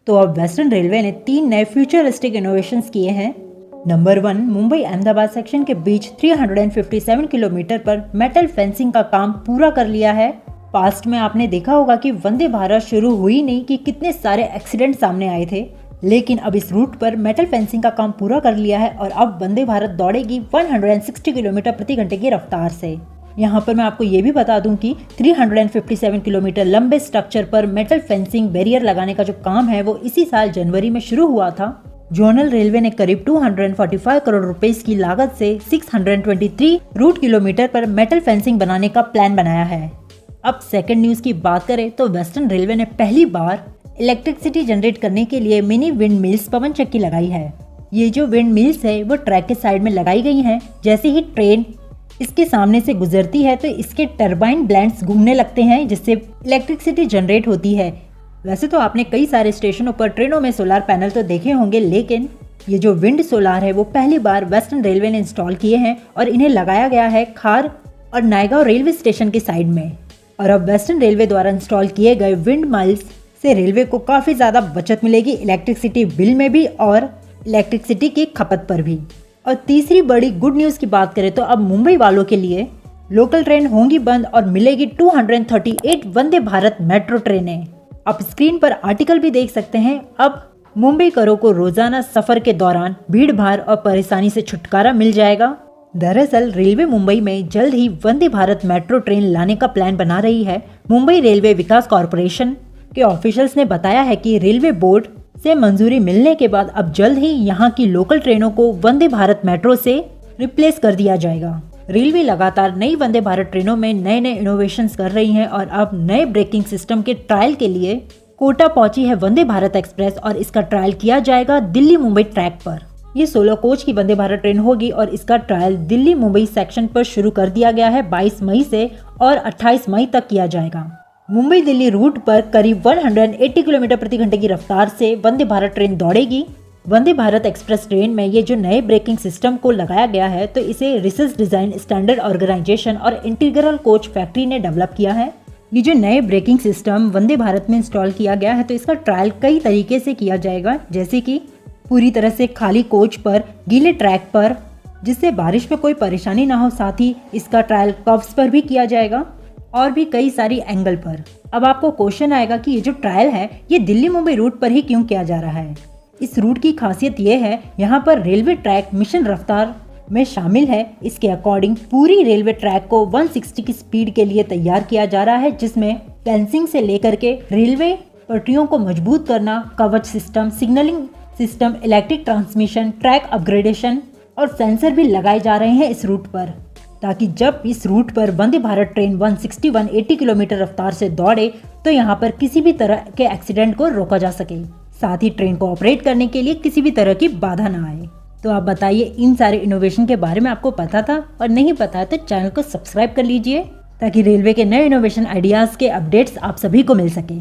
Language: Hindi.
तो अब वेस्टर्न रेलवे ने 3 नए फ्यूचरिस्टिक इनोवेशंस किए हैं। नंबर 1, मुंबई अहमदाबाद सेक्शन के बीच 357 किलोमीटर पर मेटल फेंसिंग का काम पूरा कर लिया है। पास्ट में आपने देखा होगा कि वंदे भारत शुरू हुई नहीं कि कितने सारे एक्सीडेंट सामने आए थे, लेकिन अब इस रूट पर मेटल फेंसिंग का काम पूरा कर लिया है और अब वंदे भारत दौड़ेगी 160 किलोमीटर प्रति घंटे की रफ्तार से। यहाँ पर मैं आपको ये भी बता दूं कि 357 किलोमीटर लंबे स्ट्रक्चर पर मेटल फेंसिंग बैरियर लगाने का जो काम है वो इसी साल जनवरी में शुरू हुआ था। जोनल रेलवे ने करीब 245 करोड़ रुपए की लागत से 623 रूट किलोमीटर पर मेटल फेंसिंग बनाने का प्लान बनाया है। अब सेकंड न्यूज की बात करें तो वेस्टर्न रेलवे ने पहली बार इलेक्ट्रिसिटी जनरेट करने के लिए मिनी विंड मिल्स पवन चक्की लगाई है। ये जो विंड मिल्स है वो ट्रैक के साइड में लगाई गई हैं। जैसे ही ट्रेन इसके सामने से गुजरती है तो इसके टरबाइन ब्लेड्स घूमने लगते हैं जिससे इलेक्ट्रिसिटी जनरेट होती है। वैसे तो आपने कई सारे स्टेशनों पर ट्रेनों में सोलार पैनल तो देखे होंगे, लेकिन ये जो विंड सोलार है वो पहली बार वेस्टर्न रेलवे ने इंस्टॉल किए हैं और इन्हें लगाया गया है खार और नायगांव रेलवे स्टेशन के साइड में। और अब वेस्टर्न रेलवे द्वारा इंस्टॉल किए गए विंड मिल्स से रेलवे को काफी ज्यादा बचत मिलेगी इलेक्ट्रिसिटी बिल में भी और इलेक्ट्रिसिटी की खपत पर भी। और तीसरी बड़ी गुड न्यूज की बात करें तो अब मुंबई वालों के लिए लोकल ट्रेन होंगी बंद और मिलेगी 238 वंदे भारत मेट्रो ट्रेनें। आप स्क्रीन पर आर्टिकल भी देख सकते हैं। अब मुंबईकरों को रोजाना सफर के दौरान भीड़ भाड़ और परेशानी से छुटकारा मिल जाएगा। दरअसल रेलवे मुंबई में जल्द ही वंदे भारत मेट्रो ट्रेन लाने का प्लान बना रही है। मुंबई रेलवे विकास कॉरपोरेशन के ऑफिशियल्स ने बताया है कि रेलवे बोर्ड से मंजूरी मिलने के बाद अब जल्द ही यहाँ की लोकल ट्रेनों को वंदे भारत मेट्रो से रिप्लेस कर दिया जाएगा। रेलवे लगातार नई वंदे भारत ट्रेनों में नए नए इनोवेशंस कर रही है और अब नए ब्रेकिंग सिस्टम के ट्रायल के लिए कोटा पहुंची है वंदे भारत एक्सप्रेस और इसका ट्रायल किया जाएगा दिल्ली मुंबई ट्रैक पर। ये 16 कोच की वंदे भारत ट्रेन होगी और इसका ट्रायल दिल्ली मुंबई सेक्शन पर शुरू कर दिया गया है 22 मई से और 28 मई तक किया जाएगा। मुंबई दिल्ली रूट पर करीब 180 किलोमीटर प्रति घंटे की रफ्तार से वंदे भारत ट्रेन दौड़ेगी। वंदे भारत एक्सप्रेस ट्रेन में ये जो नए ब्रेकिंग सिस्टम को लगाया गया है तो इसे रिसर्च डिजाइन स्टैंडर्ड ऑर्गेनाइजेशन और इंटीग्रल कोच फैक्ट्री ने डेवलप किया है। ये जो नए ब्रेकिंग सिस्टम वंदे भारत में इंस्टॉल किया गया है तो इसका ट्रायल कई तरीके से किया जाएगा, जैसे कि पूरी तरह से खाली कोच पर गीले ट्रैक पर जिससे बारिश में कोई परेशानी ना हो, साथ ही इसका ट्रायल कर्व्स पर भी किया जाएगा और भी कई सारी एंगल पर। अब आपको क्वेश्चन आएगा कि ये जो ट्रायल है ये दिल्ली मुंबई रूट पर ही क्यों किया जा रहा है। इस रूट की खासियत ये है यहाँ पर रेलवे ट्रैक मिशन रफ्तार में शामिल है। इसके अकॉर्डिंग पूरी रेलवे ट्रैक को 160 की स्पीड के लिए तैयार किया जा रहा है, जिसमें फेंसिंग से लेकर के रेलवे पटरियों को मजबूत करना, कवच system, signalling system, electric transmission, track upgradation और सेंसर भी लगाए जा रहे हैं इस रूट पर, ताकि जब इस रूट पर वंदे भारत ट्रेन 180 किलोमीटर रफ्तार से दौड़े तो यहाँ पर किसी भी तरह के एक्सीडेंट को रोका जा सके, साथ ही ट्रेन को ऑपरेट करने के लिए किसी भी तरह की बाधा ना आए। तो आप बताइए, इन सारे इनोवेशन के बारे में आपको पता था? और नहीं पता है तो चैनल को सब्सक्राइब कर लीजिए ताकि रेलवे के नए इनोवेशन आइडियाज के अपडेट्स आप सभी को मिल सके।